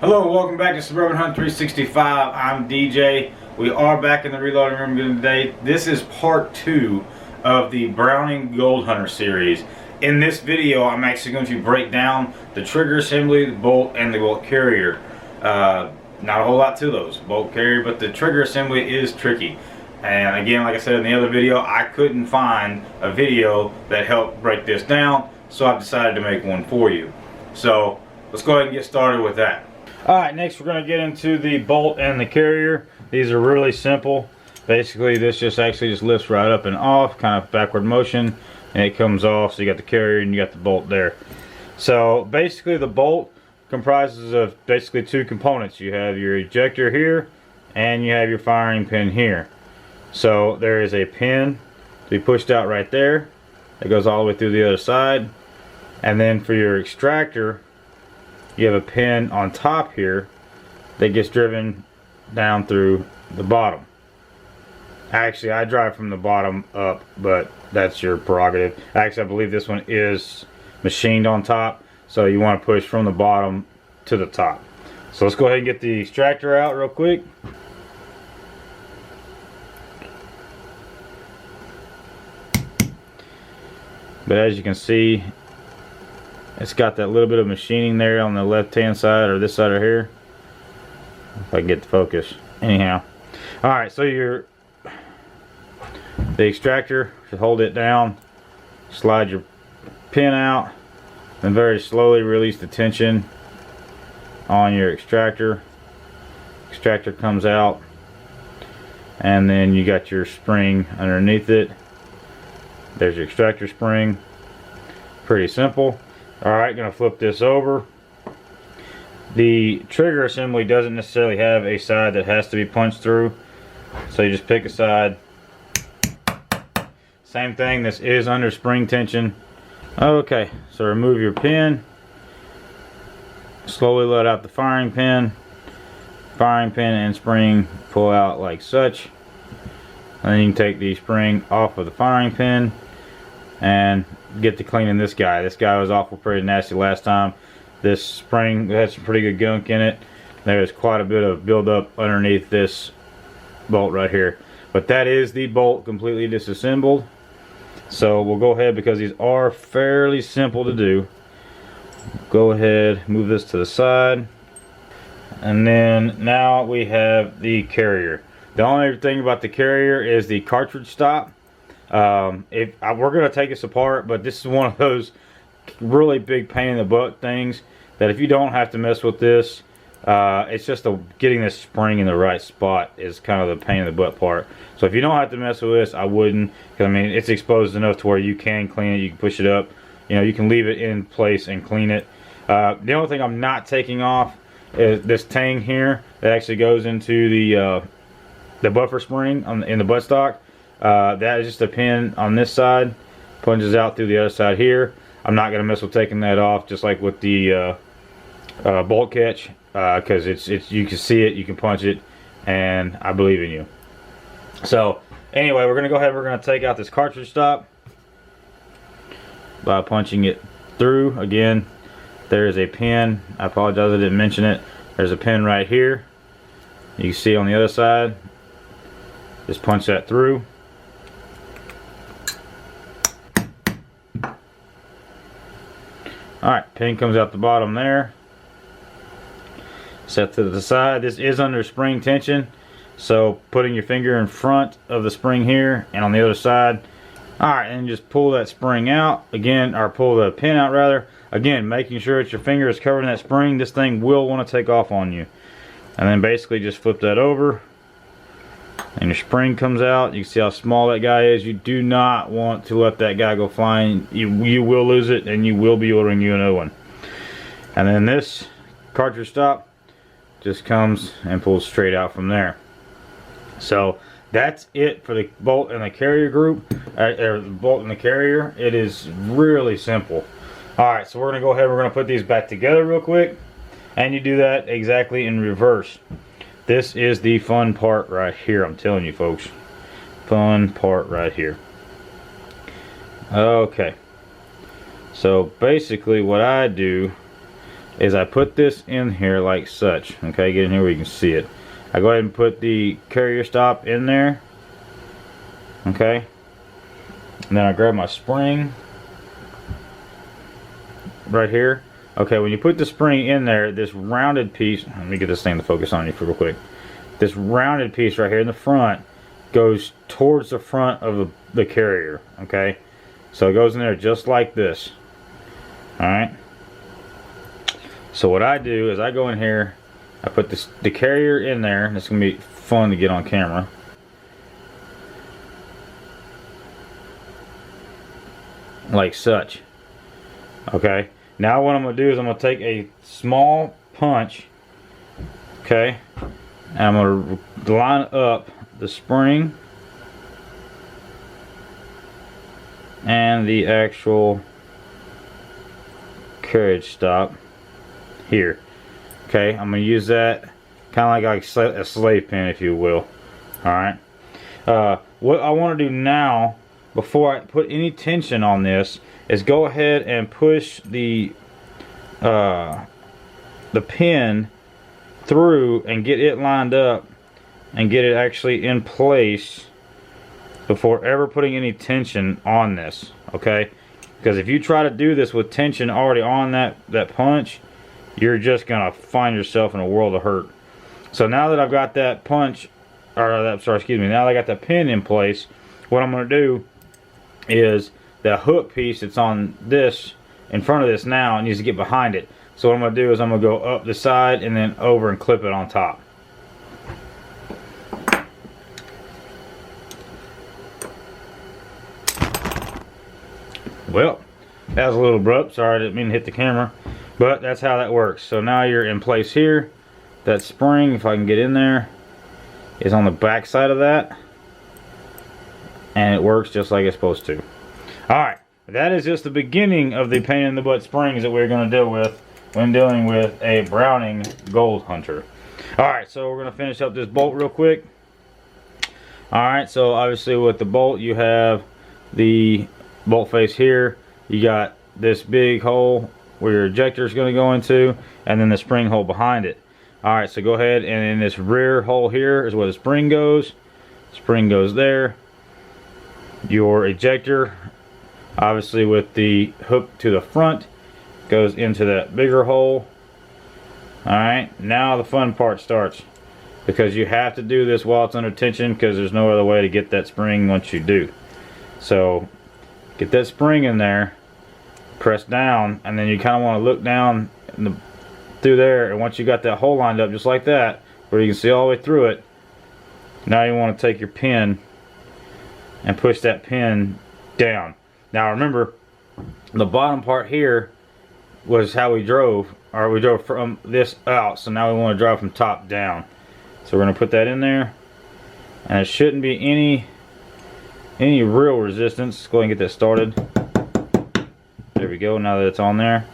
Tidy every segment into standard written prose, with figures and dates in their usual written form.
Hello, welcome back to Suburban Hunt 365. I'm DJ. We are back in the reloading room today. This is part 2 of the Browning Gold Hunter series. In this video, I'm actually going to break down the trigger assembly, the bolt, and the bolt carrier. Not a whole lot to those, bolt carrier, but the trigger assembly is tricky. And again, like I said in the other video, I couldn't find a video that helped break this down, so I've decided to make one for you. So let's go ahead and get started with that. Alright, next we're going to get into the bolt and the carrier. These are really simple. Basically this just lifts right up and off, kind of backward motion, and it comes off, so you got the carrier and you got the bolt there. So basically the bolt comprises of basically two components. You have your ejector here and you have your firing pin here. So there is a pin to be pushed out right there that goes all the way through the other side, and then for your extractor you have a pin on top here that gets driven down through the bottom. Actually, I drive from the bottom up, but that's your prerogative. Actually, I believe this one is machined on top, so you want to push from the bottom to the top. So let's go ahead and get the extractor out real quick. But as you can see, it's got that little bit of machining there on the left hand side, or this side right here. If I can get the focus. Anyhow. Alright, so the extractor, should hold it down, slide your pin out, and very slowly release the tension on your extractor. Extractor comes out, and then you got your spring underneath it. There's your extractor spring. Pretty simple. Alright, gonna flip this over. The trigger assembly doesn't necessarily have a side that has to be punched through, so you just pick a side. Same thing, this is under spring tension. Okay, so remove your pin. Slowly let out the firing pin. Firing pin and spring pull out like such. And then you can take the spring off of the firing pin and get to cleaning this guy. This guy was awful pretty nasty last time. This spring had some pretty good gunk in it. There's quite a bit of buildup underneath this bolt right here. But that is the bolt completely disassembled. So we'll go ahead, because these are fairly simple to do. Go ahead, move this to the side. And then now we have the carrier. The only thing about the carrier is the cartridge stop. We're going to take this apart, but this is one of those really big pain in the butt things that if you don't have to mess with this, it's just getting this spring in the right spot is kind of the pain in the butt part. So if you don't have to mess with this, I wouldn't, because I mean it's exposed enough to where you can clean it. You can push it up, you know, you can leave it in place and clean it. The only thing I'm not taking off is this tang here that actually goes into the buffer spring in the buttstock. That is just a pin on this side, punches out through the other side here. I'm not going to mess with taking that off, just like with the bolt catch, because you can see it, you can punch it, and I believe in you. So anyway, we're going to go ahead, we're going to take out this cartridge stop by punching it through. Again, there is a pin. I apologize I didn't mention it. There's a pin right here. You can see on the other side. Just punch that through. Alright, pin comes out the bottom there. Set to the side. This is under spring tension, so putting your finger in front of the spring here and on the other side. Alright, and just pull that spring out again, or pull the pin out rather. Again, making sure that your finger is covering that spring. This thing will want to take off on you. And then basically just flip that over, and your spring comes out. You can see how small that guy is. You do not want to let that guy go flying. You will lose it, and you will be ordering you another one. And then this cartridge stop just comes and pulls straight out from there. So that's it for the bolt and the carrier group, or the bolt and the carrier. It is really simple. Alright, so we're going to go ahead, we're going to put these back together real quick, and you do that exactly in reverse. This is the fun part right here, I'm telling you folks. Fun part right here. Okay. So basically what I do is I put this in here like such. Okay, get in here where you can see it. I go ahead and put the carrier stop in there. Okay, and then I grab my spring right here. Okay, when you put the spring in there, this rounded piece, let me get this thing to focus on you for real quick. This rounded piece right here in the front goes towards the front of the carrier. Okay, so it goes in there just like this. Alright, so what I do is I go in here, I put the carrier in there, and it's going to be fun to get on camera. Like such. Okay, now what I'm going to do is I'm going to take a small punch, okay, and I'm going to line up the spring and the actual carriage stop here. Okay, I'm going to use that kind of like a slave pin, if you will. Alright, what I want to do now, before I put any tension on this, is go ahead and push the pin through and get it lined up and get it actually in place before ever putting any tension on this. Okay, because if you try to do this with tension already on that punch, you're just gonna find yourself in a world of hurt. So now that I've got that punch, or that, sorry, excuse me, now that I got the pin in place, what I'm gonna do is the hook piece that's on this, in front of this now, needs to get behind it. So what I'm gonna do is I'm gonna go up the side and then over and clip it on top. Well, that was a little abrupt. Sorry, I didn't mean to hit the camera. But that's how that works. So now you're in place here. That spring, if I can get in there, is on the back side of that. And it works just like it's supposed to. Alright, that is just the beginning of the pain in the butt springs that we're going to deal with when dealing with a Browning Gold Hunter. Alright, so we're going to finish up this bolt real quick. Alright, so obviously with the bolt you have the bolt face here. You got this big hole where your ejector is going to go into, and then the spring hole behind it. Alright, so go ahead, and in this rear hole here is where the spring goes. Spring goes there. Your ejector, obviously with the hook to the front, goes into that bigger hole. Alright, now the fun part starts, because you have to do this while it's under tension, because there's no other way to get that spring once you do. So get that spring in there, press down, and then you kind of want to look down through there, and once you got that hole lined up just like that, where you can see all the way through it, now you want to take your pin and push that pin down. Now remember, the bottom part here was how we drove, or we drove from this out, so now we want to drive from top down. So we're going to put that in there, and it shouldn't be any real resistance. Let's go ahead and get that started. There we go, now that it's on there.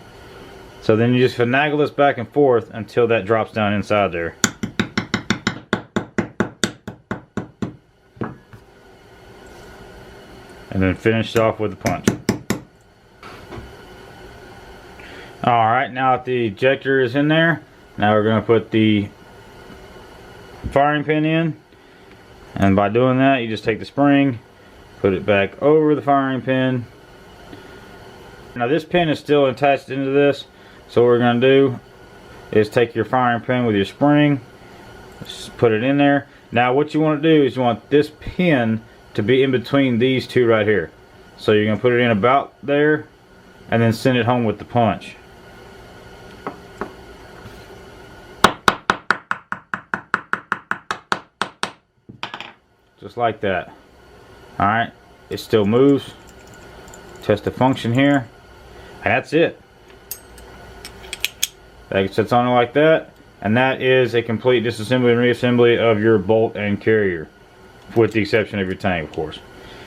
So then you just finagle this back and forth until that drops down inside there. And then finish off with the punch. Alright, now that the ejector is in there, now we're going to put the firing pin in. And by doing that, you just take the spring, put it back over the firing pin. Now this pin is still attached into this, so what we're going to do is take your firing pin with your spring, just put it in there. Now what you want to do is you want this pin to be in between these two right here. So you're going to put it in about there and then send it home with the punch. Just like that. Alright, it still moves. Test the function here. And that's it. That sits on it like that. And that is a complete disassembly and reassembly of your bolt and carrier. With the exception of your tank, of course.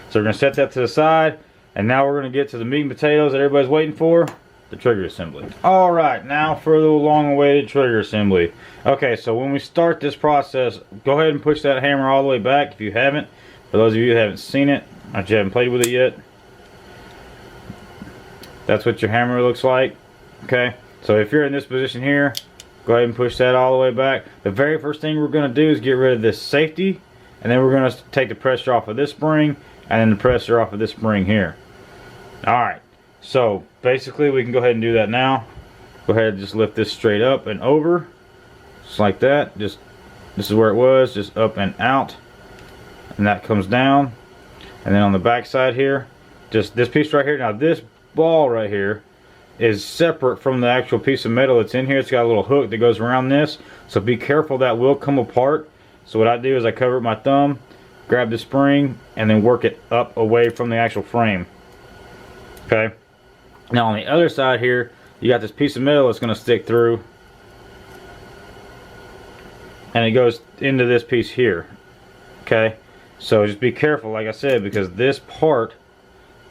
So we're going to set that to the side. And now we're going to get to the meat and potatoes that everybody's waiting for. The trigger assembly. Alright, now for the long awaited trigger assembly. Okay, so when we start this process, go ahead and push that hammer all the way back if you haven't. For those of you that haven't seen it, or you haven't played with it yet. That's what your hammer looks like. Okay, So if you're in this position here, go ahead and push that all the way back. The very first thing we're going to do is get rid of this safety, and then we're going to take the pressure off of this spring and then the pressure off of this spring here. Alright, so basically we can go ahead and do that now. Go ahead and just lift this straight up and over, just like that. Just this is where it was, just up and out, and that comes down. And then on the back side here, just this piece right here. Now this ball right here is separate from the actual piece of metal that's in here. It's got a little hook that goes around this, so be careful, that will come apart. So what I do is I cover it with my thumb, grab the spring, and then work it up away from the actual frame. Okay, now on the other side here, you got this piece of metal that's going to stick through, and it goes into this piece here. Okay, so just be careful, like I said, because this part,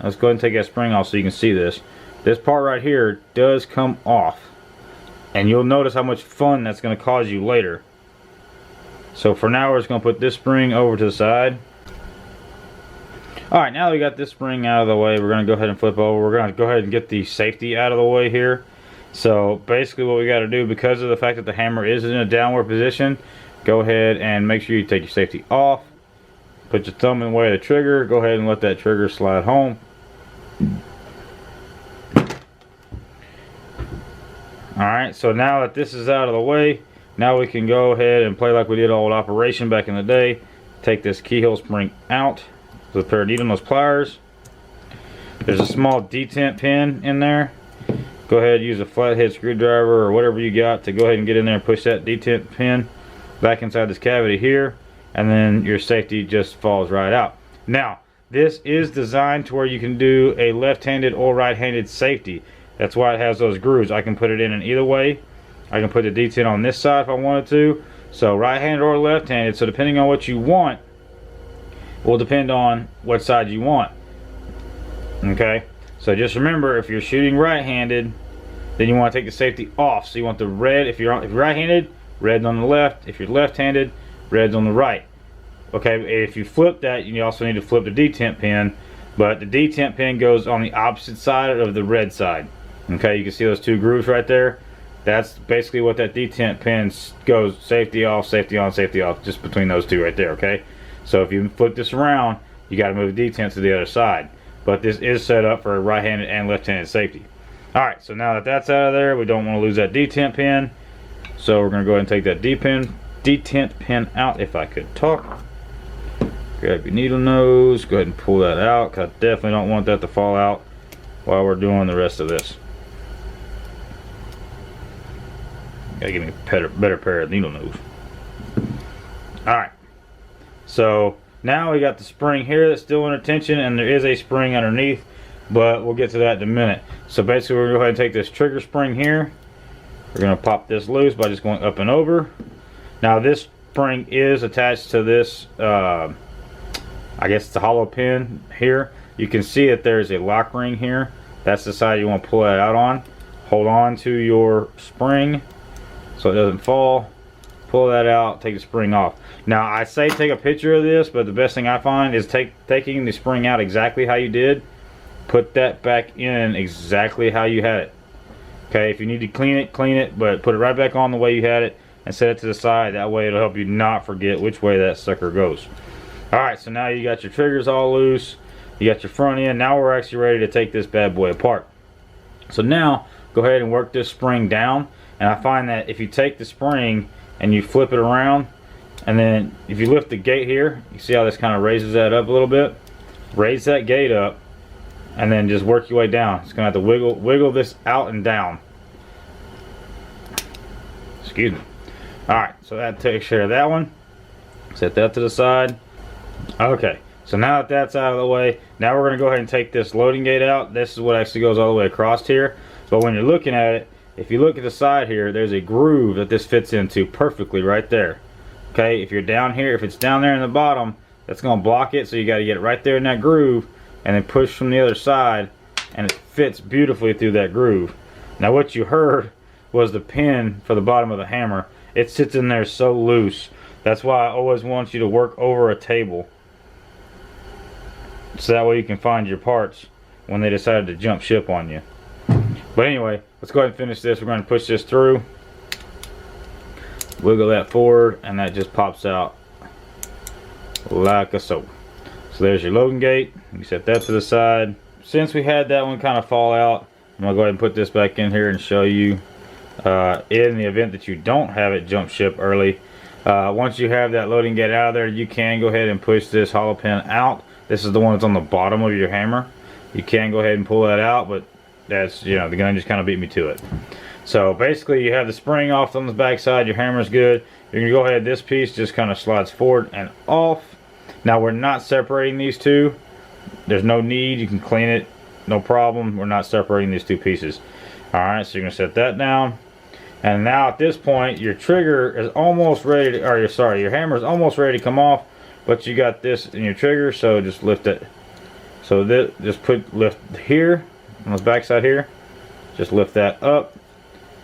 let's go ahead and take that spring off so you can see this. This part right here does come off, and you'll notice how much fun that's going to cause you later. So for now, we're just going to put this spring over to the side. Alright, now that we got this spring out of the way, we're going to go ahead and flip over. We're going to go ahead and get the safety out of the way here. So basically what we got to do, because of the fact that the hammer is in a downward position, go ahead and make sure you take your safety off. Put your thumb in the way of the trigger. Go ahead and let that trigger slide home. Alright, so now that this is out of the way, now we can go ahead and play like we did old Operation back in the day. Take this keyhole spring out with a pair of needle nose pliers. There's a small detent pin in there. Go ahead and use a flathead screwdriver or whatever you got to go ahead and get in there and push that detent pin back inside this cavity here, and then your safety just falls right out. Now, this is designed to where you can do a left-handed or right-handed safety. That's why it has those grooves. I can put it in either way. I can put the detent on this side if I wanted to. So right-handed or left-handed. So depending on what you want, will depend on what side you want. Okay, so just remember, if you're shooting right-handed, then you want to take the safety off. So you want the red, if you're right-handed, red's on the left. If you're left-handed, red's on the right. Okay, if you flip that, you also need to flip the detent pin, but the detent pin goes on the opposite side of the red side. Okay, you can see those two grooves right there. That's basically what that detent pin goes, safety off, safety on, safety off, just between those two right there. Okay, so if you flip this around, you got to move the detent to the other side. But this is set up for right-handed and left-handed safety. Alright, so now that that's out of there, we don't want to lose that detent pin. So we're going to go ahead and take that detent pin out, if I could talk. Grab your needle nose, go ahead and pull that out, because I definitely don't want that to fall out while we're doing the rest of this. Gotta give me a better pair of needle nose. Alright, so now we got the spring here that's still under tension, and there is a spring underneath, but we'll get to that in a minute. So basically we're going to go ahead and take this trigger spring here. We're going to pop this loose by just going up and over. Now this spring is attached to this, I guess it's a hollow pin here. You can see that there's a lock ring here. That's the side you want to pull that out on. Hold on to your spring so it doesn't fall. Pull that out, take the spring off. Now I say take a picture of this, but the best thing I find is taking the spring out exactly how you did. Put that back in exactly how you had it. Okay, if you need to clean it, but put it right back on the way you had it and set it to the side. That way it'll help you not forget which way that sucker goes. Alright, so now you got your triggers all loose. You got your front end. Now we're actually ready to take this bad boy apart. So now go ahead and work this spring down. And I find that if you take the spring and you flip it around, and then if you lift the gate here, you see how this kind of raises that up a little bit? Raise that gate up, and then just work your way down. It's going to have to wiggle this out and down. Excuse me. Alright, so that takes care of that one. Set that to the side. Okay, so now that that's out of the way, now we're going to go ahead and take this loading gate out. This is what actually goes all the way across here. But when you're looking at it, if you look at the side here, there's a groove that this fits into perfectly right there. Okay, if you're down here, if it's down there in the bottom, that's going to block it, so you got to get it right there in that groove and then push from the other side, and it fits beautifully through that groove. Now what you heard was the pin for the bottom of the hammer. It sits in there so loose. That's why I always want you to work over a table, so that way you can find your parts when they decide to jump ship on you. But anyway, let's go ahead and finish this. We're going to push this through, wiggle that forward, and that just pops out like a so. So there's your loading gate. You set that to the side. Since we had that one kind of fall out, I'm going to go ahead and put this back in here and show you in the event that you don't have it jump ship early. Once you have that loading gate out of there, you can go ahead and push this hollow pin out. This is the one that's on the bottom of your hammer. You can go ahead and pull that out, but that's, you know, the gun just kind of beat me to it. So basically you have the spring off on the back side, your hammer's good. You're going to go ahead, this piece just kind of slides forward and off. Now we're not separating these two. There's no need, you can clean it, no problem. We're not separating these two pieces. Alright, so you're going to set that down. And now at this point, your trigger is almost ready to, or sorry, your hammer is almost ready to come off, but you got this in your trigger, so just lift it. So this, just lift here, on the back side here, just lift that up,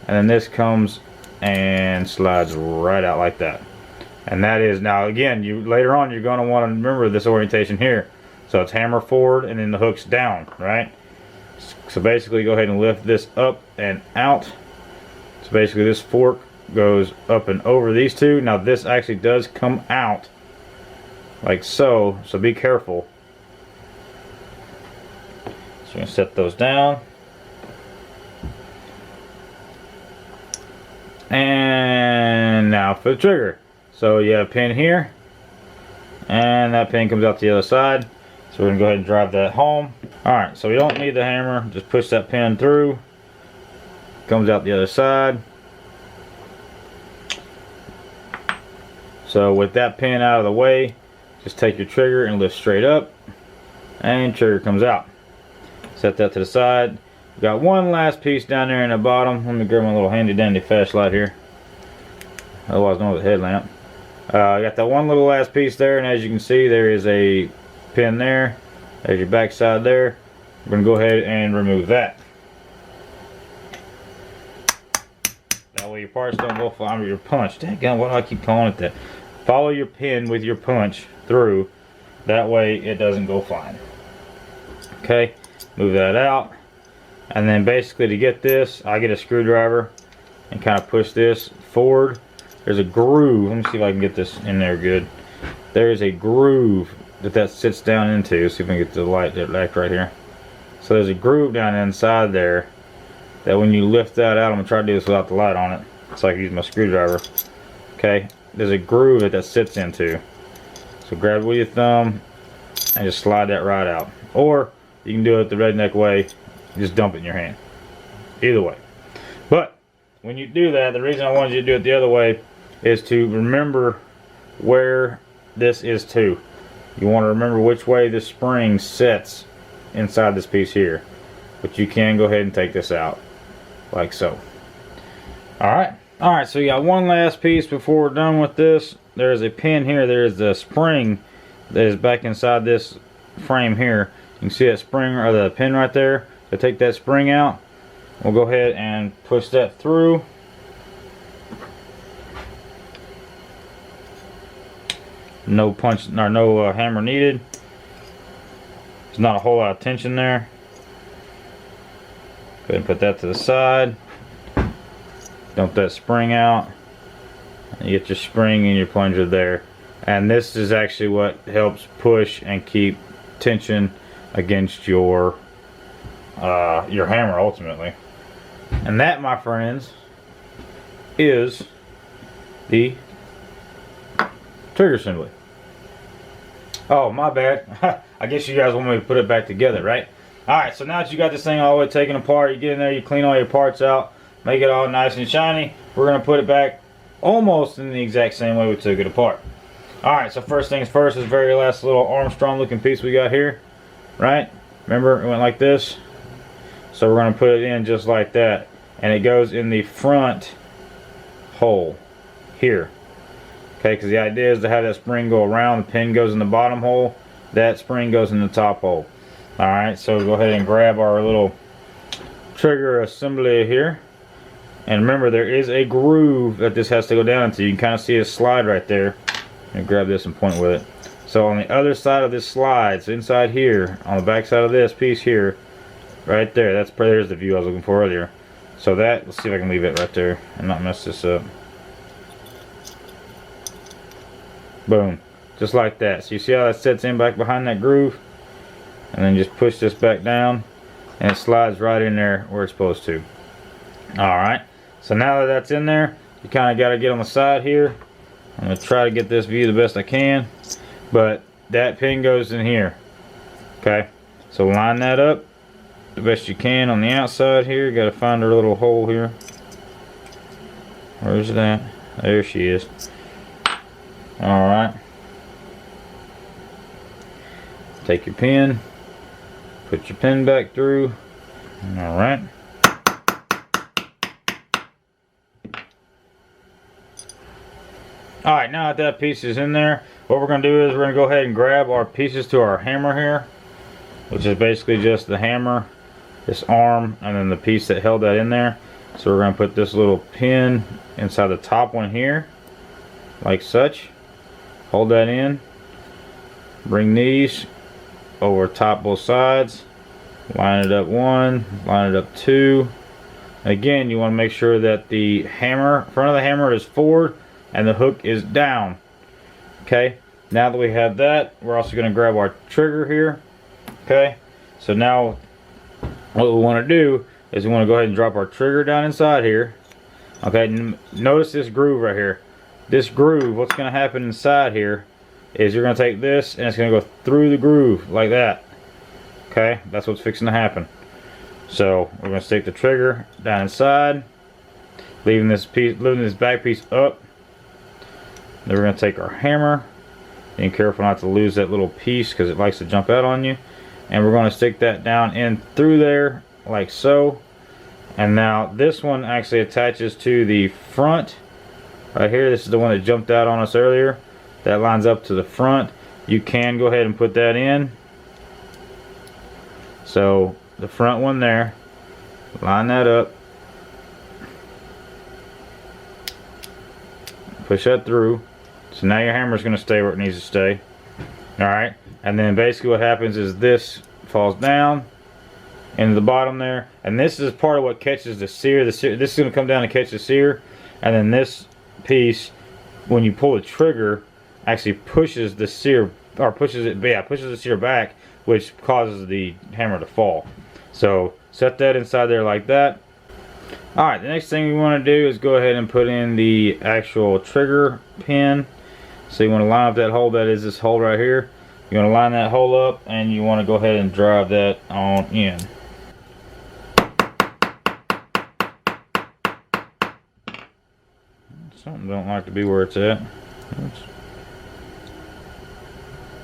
and then this comes and slides right out like that. And that is, now again, later on you're going to want to remember this orientation here. So it's hammer forward and then the hook's down, right? So basically go ahead and lift this up and out. So basically this fork goes up and over these two. Now this actually does come out like so, so be careful. So you're going to set those down. And now for the trigger. So you have a pin here, and that pin comes out the other side. So we're going to go ahead and drive that home. Alright, so we don't need the hammer. Just push that pin through. Comes out the other side. So with that pin out of the way, just take your trigger and lift straight up. And trigger comes out. Set that to the side. Got one last piece down there in the bottom. Let me grab my little handy dandy flashlight here. Otherwise known as a headlamp. I got that one little last piece there, and as you can see, there is a pin there. There's your back side there. We're going to go ahead and remove that. That way your parts don't go flying with your punch. Daggone, why do I keep calling it that? Follow your pin with your punch through. That way it doesn't go flying. Okay, move that out. And then basically to get this, I get a screwdriver and kind of push this forward. There's a groove. Let me see if I can get this in there good. There's a groove that sits down into. Let's see if I can get the light right here. So there's a groove down inside there that when you lift that out, I'm gonna try to do this without the light on it. So I can use my screwdriver. Okay, there's a groove that sits into. So grab it with your thumb and just slide that right out. Or you can do it the redneck way, just dump it in your hand. Either way. But when you do that, the reason I wanted you to do it the other way is to remember where this is to. You want to remember which way the spring sets inside this piece here. But you can go ahead and take this out like so. Alright, so you got one last piece before we're done with this. There's a pin here. There's the spring that is back inside this frame here. You can see that spring or the pin right there. So take that spring out. We'll go ahead and push that through. No punch or no hammer needed. There's not a whole lot of tension there. Go ahead and put that to the side. Dump that spring out. And you get your spring and your plunger there. And this is actually what helps push and keep tension against your hammer ultimately. And that, my friends, is the trigger assembly. Oh, my bad. I guess you guys want me to put it back together, right? Alright, so now that you got this thing all the way taken apart, you get in there, you clean all your parts out, make it all nice and shiny. We're going to put it back almost in the exact same way we took it apart. Alright, so first things first, this very last little Armstrong looking piece we got here, right? Remember, it went like this? So we're going to put it in just like that. And it goes in the front hole here. Okay, because the idea is to have that spring go around. The pin goes in the bottom hole. That spring goes in the top hole. Alright, so go ahead and grab our little trigger assembly here. And remember, there is a groove that this has to go down into. You can kind of see a slide right there. And grab this and point with it. So on the other side of this slide, so inside here, on the back side of this piece here, right there. There's the view I was looking for earlier. So let's see if I can leave it right there and not mess this up. Boom, just like that. So you see how that sets in back behind that groove, and then just push this back down and it slides right in there where it's supposed to. Alright, so now that that's in there, you kind of got to get on the side here. I'm going to try to get this view the best I can, but that pin goes in here. Okay, so line that up the best you can on the outside here. Got to find her little hole here. Where's that? There she is. Alright, take your pin, put your pin back through. Alright, alright, now that piece is in there, what we're going to do is we're going to go ahead and grab our pieces to our hammer here, which is basically just the hammer, this arm, and then the piece that held that in there. So we're going to put this little pin inside the top one here, like such. Hold that in, bring these over top both sides, line it up one, line it up two. And again, you want to make sure that the front of the hammer is forward and the hook is down. Okay, now that we have that, we're also going to grab our trigger here. Okay, so now what we want to do is we want to go ahead and drop our trigger down inside here. Okay, notice this groove right here. This groove, what's going to happen inside here is you're going to take this and it's going to go through the groove like that. Okay, that's what's fixing to happen. So we're going to stick the trigger down inside, leaving this back piece up. Then we're going to take our hammer, being careful not to lose that little piece because it likes to jump out on you, and we're going to stick that down in through there like so. And now this one actually attaches to the front right here. This is the one that jumped out on us earlier. That lines up to the front. You can go ahead and put that in. So the front one there, line that up, push that through. So now your hammer is going to stay where it needs to stay. Alright, and then basically what happens is this falls down into the bottom there, and this is part of what catches the sear. This is going to come down and catch the sear, and then this piece, when you pull the trigger, actually pushes the sear, or pushes the sear back, which causes the hammer to fall. So set that inside there like that. Alright, the next thing we want to do is go ahead and put in the actual trigger pin. So you want to line up that hole, that is this hole right here. You want to line that hole up and you want to go ahead and drive that on in. Something don't like to be where it's at. Oops.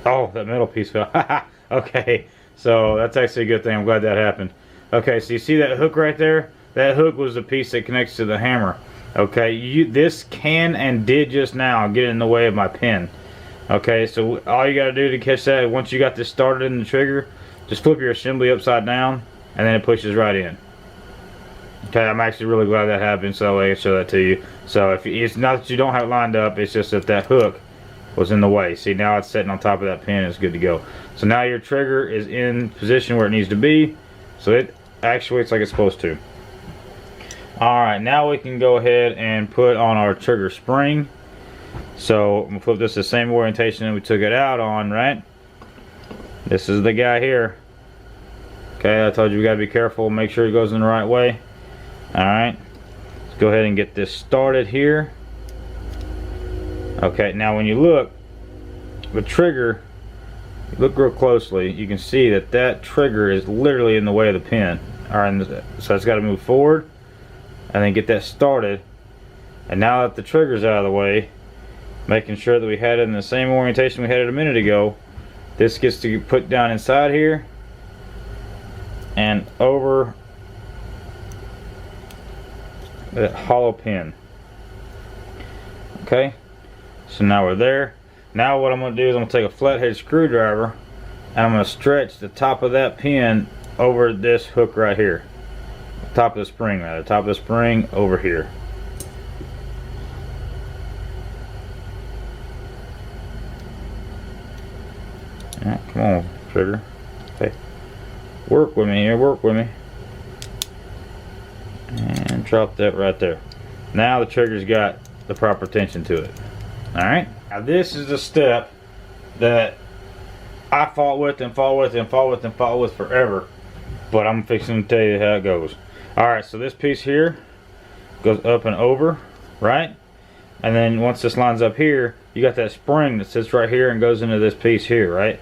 Oh, that middle piece fell. Okay, so that's actually a good thing. I'm glad that happened. Okay, so you see that hook right there? That hook was the piece that connects to the hammer. Okay, this can and did just now get in the way of my pin. Okay, so all you got to do to catch that, once you got this started in the trigger, just flip your assembly upside down and then it pushes right in. Okay, I'm actually really glad that happened, so I can show that to you. So if it's not that you don't have it lined up, it's just that that hook was in the way. See, now it's sitting on top of that pin, it's good to go. So now your trigger is in position where it needs to be, so it actuates like it's supposed to. Alright, now we can go ahead and put on our trigger spring. So I'm going to flip this the same orientation that we took it out on, right? This is the guy here. Okay, I told you we got to be careful, make sure it goes in the right way. Alright, let's go ahead and get this started here. Okay, now when you look, the trigger, look real closely, you can see that that trigger is literally in the way of the pin. Alright, so it's got to move forward and then get that started. And now that the trigger's out of the way, making sure that we had it in the same orientation we had it a minute ago, this gets to put down inside here and over that hollow pin. Okay, so now we're there. Now what I'm going to do is I'm going to take a flathead screwdriver and I'm going to stretch the top of that pin over this hook right here. Top of the spring, rather. Top of the spring over here. Alright, come on, trigger. Okay. Work with me here, work with me. And drop that right there. Now the trigger's got the proper tension to it. Alright? Now this is the step that I fought with and fought with and fought with and fought with forever. But I'm fixing to tell you how it goes. Alright, so this piece here goes up and over, right? And then once this lines up here, you got that spring that sits right here and goes into this piece here, right?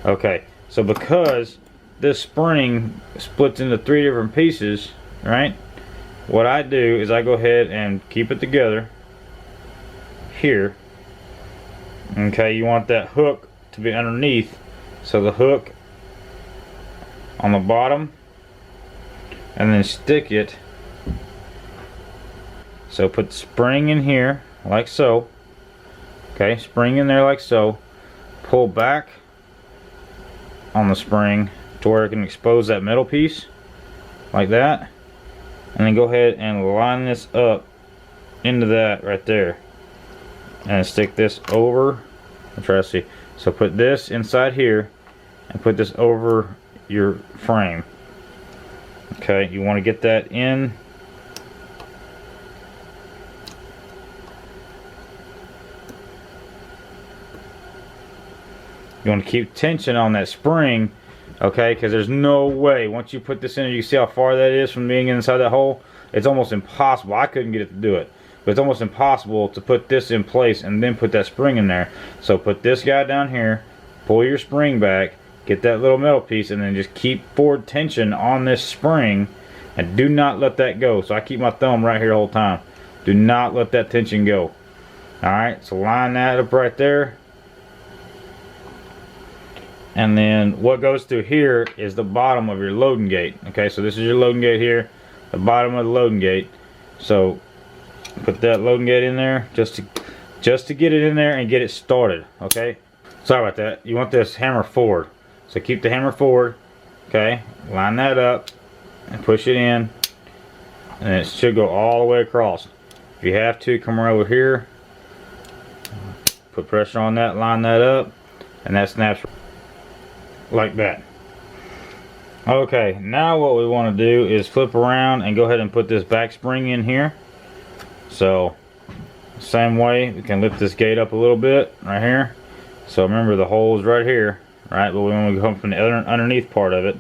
Okay, so because this spring splits into 3 different pieces, right? What I do is I go ahead and keep it together here. Okay, you want that hook to be underneath, so the hook on the bottom, and then stick it. So put the spring in here like so. Okay, spring in there like so. Pull back on the spring to where it can expose that middle piece like that, and then go ahead and line this up into that right there, and stick this over. I'll try to see. So put this inside here and put this over your frame. Okay, you want to get that in. You want to keep tension on that spring, okay, because there's no way, once you put this in, you see how far that is from being inside that hole. It's almost impossible. I couldn't get it to do it, but it's almost impossible to put this in place and then put that spring in there. So put this guy down here, pull your spring back, get that little metal piece, and then just keep forward tension on this spring, and do not let that go. So I keep my thumb right here the whole time. Do not let that tension go. Alright, so line that up right there. And then what goes through here is the bottom of your loading gate. Okay, so this is your loading gate here, the bottom of the loading gate. So put that loading gate in there just to get it in there and get it started. Okay, sorry about that. You want this hammer forward, so keep the hammer forward. Okay, line that up and push it in, and it should go all the way across. If you have to, come right over here, put pressure on that, line that up, and that snaps like that. Okay, now what we want to do is flip around and go ahead and put this back spring in here. So same way, we can lift this gate up a little bit right here. So remember, the hole is right here, right? But we want to go from the underneath part of it.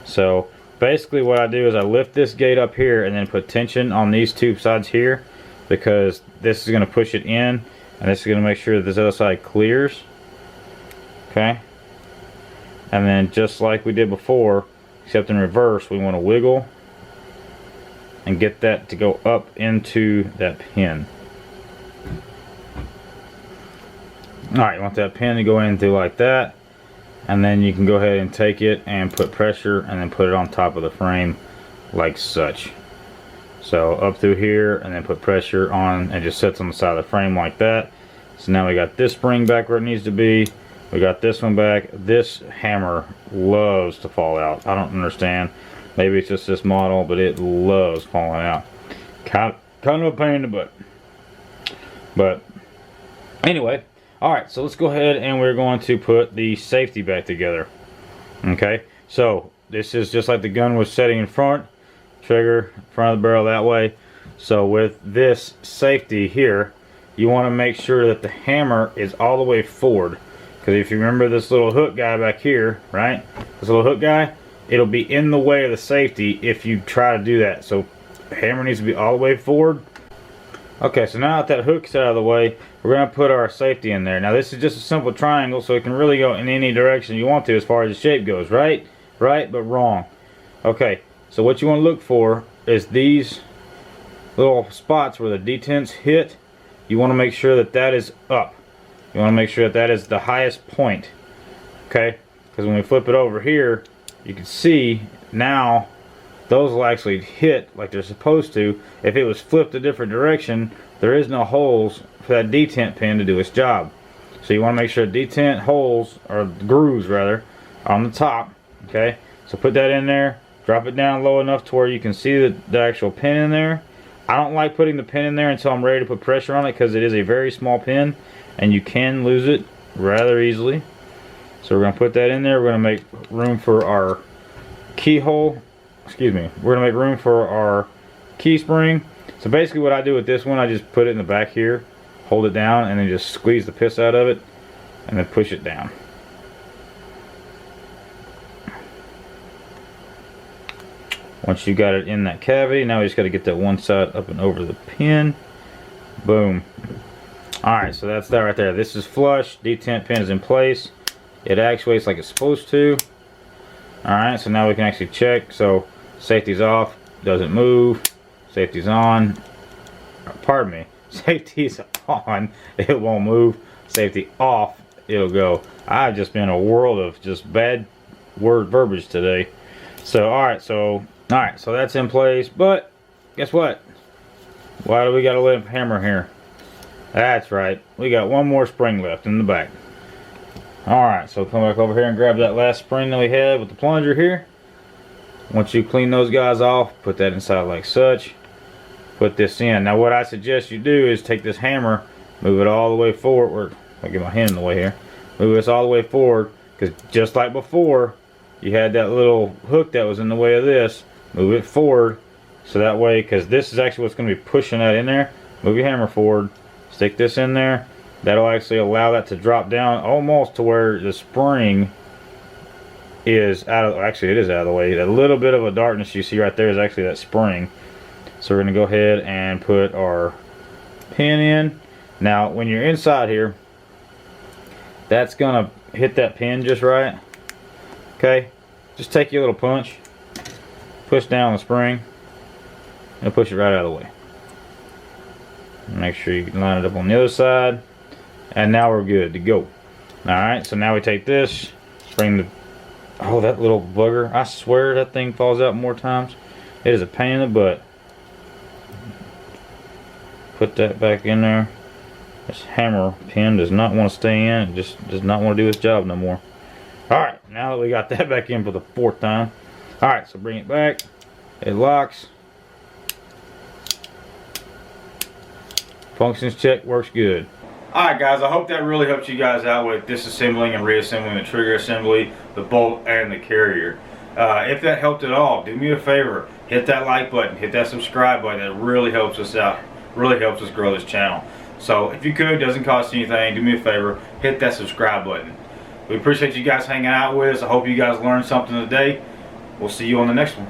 So basically what I do is I lift this gate up here and then put tension on these two sides here, because this is going to push it in, and this is going to make sure that this other side clears. Okay, and then just like we did before, except in reverse, we want to wiggle and get that to go up into that pin. Alright, you want that pin to go in through like that, and then you can go ahead and take it and put pressure and then put it on top of the frame like such. So up through here, and then put pressure on, and just sits on the side of the frame like that. So now we got this spring back where it needs to be. We got this one back. This hammer loves to fall out. I don't understand. Maybe it's just this model, but it loves falling out. Kind of a pain in the butt. But anyway, alright, so let's go ahead and we're going to put the safety back together. Okay, so this is just like the gun was setting in front. Trigger, front of the barrel that way. So with this safety here, you want to make sure that the hammer is all the way forward. Because if you remember this little hook guy back here, right? This little hook guy, it'll be in the way of the safety if you try to do that. So the hammer needs to be all the way forward. Okay, so now that hook's out of the way, we're going to put our safety in there. Now this is just a simple triangle, so it can really go in any direction you want to as far as the shape goes, right? Right, but wrong. Okay, so what you want to look for is these little spots where the detents hit. You want to make sure that that is up. You want to make sure that that is the highest point. Okay, because when we flip it over here, you can see now those will actually hit like they're supposed to. If it was flipped a different direction, there is no holes for that detent pin to do its job. So you want to make sure detent holes, or grooves rather, are on the top. Okay, so put that in there, drop it down low enough to where you can see the actual pin in there. I don't like putting the pin in there until I'm ready to put pressure on it, because it is a very small pin and you can lose it rather easily. So we're going to put that in there. We're going to make room for our keyhole. Excuse me. We're gonna make room for our key spring. So basically what I do with this one, I just put it in the back here, hold it down, and then just squeeze the piss out of it, and then push it down. Once you got it in that cavity, now we just got to get that one side up and over the pin. Boom. Alright, so that's that right there. This is flush. Detent pin is in place. It actuates like it's supposed to. Alright, so now we can actually check. So safety's off, doesn't move. Safety's on. Pardon me. Safety's on, it won't move. Safety off, it'll go. I've just been a world of just bad word verbiage today. So alright, so that's in place, but guess what? Why do we got a little hammer here? That's right, we got one more spring left in the back. Alright, so come back over here and grab that last spring that we had with the plunger here. Once you clean those guys off, put that inside like such. Put this in. Now what I suggest you do is take this hammer, move it all the way forward. I'll get my hand in the way here. Move this all the way forward, because just like before, you had that little hook that was in the way of this. Move it forward, so that way, because this is actually what's going to be pushing that in there. Move your hammer forward, stick this in there. That'll actually allow that to drop down almost to where the spring is out of, actually it is out of the way. That little bit of a darkness you see right there is actually that spring. So we're going to go ahead and put our pin in. Now when you're inside here, that's going to hit that pin just right. Okay, just take your little punch, push down the spring, and push it right out of the way. Make sure you can line it up on the other side, and now we're good to go. Alright, so now we take this, bring the, oh, that little bugger, I swear that thing falls out more times. It is a pain in the butt. Put that back in there. This hammer pin does not want to stay in, it just does not want to do its job no more. Alright, now that we got that back in for the 4th time. Alright, so bring it back. It locks. Functions check, works good. Alright guys, I hope that really helped you guys out with disassembling and reassembling the trigger assembly, the bolt, and the carrier. If that helped at all, do me a favor. Hit that like button, hit that subscribe button. It really helps us out. Really helps us grow this channel. So if you could, doesn't cost anything, do me a favor. Hit that subscribe button. We appreciate you guys hanging out with us. I hope you guys learned something today. We'll see you on the next one.